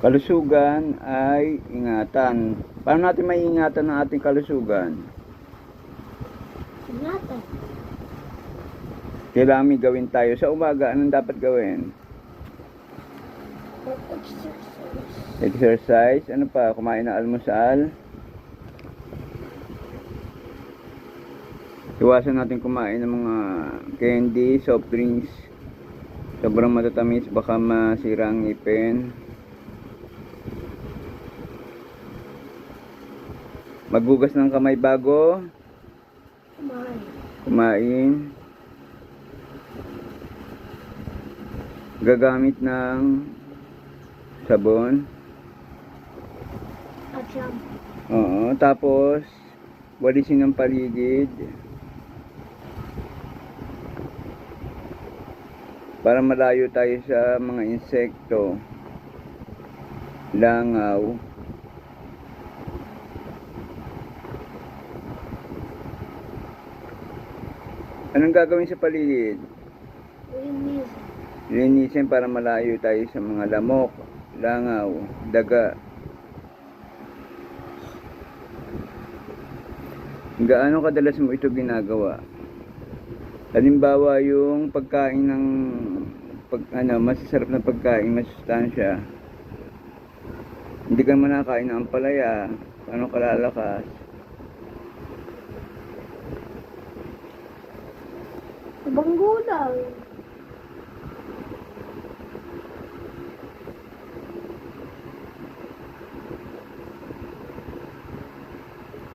Kalusugan ay ingatan. Paano natin maiingatan ang ating kalusugan? Ingatan. Kailangan may gawin tayo. Sa umaga, anong dapat gawin? Exercise. Exercise. Ano pa? Kumain ng almusal. Iwasan natin kumain ng mga candy, soft drinks. Sobrang matatamis, baka masira ang ngipin. Maghugas ng kamay bago kumain. Gagamit ng sabon. At shampoo. Oo, tapos walisin ang paligid para malayo tayo sa mga insekto, langaw. Anong gagawin sa paligid? Linisin para malayo tayo sa mga lamok, langaw, daga. Gaano kadalas mo ito ginagawa? Halimbawa yung pagkain ng masasarap na pagkain, masustansya. Hindi ka naman nakakain ng ampalaya, paano ka lalakas? Ibang gulay.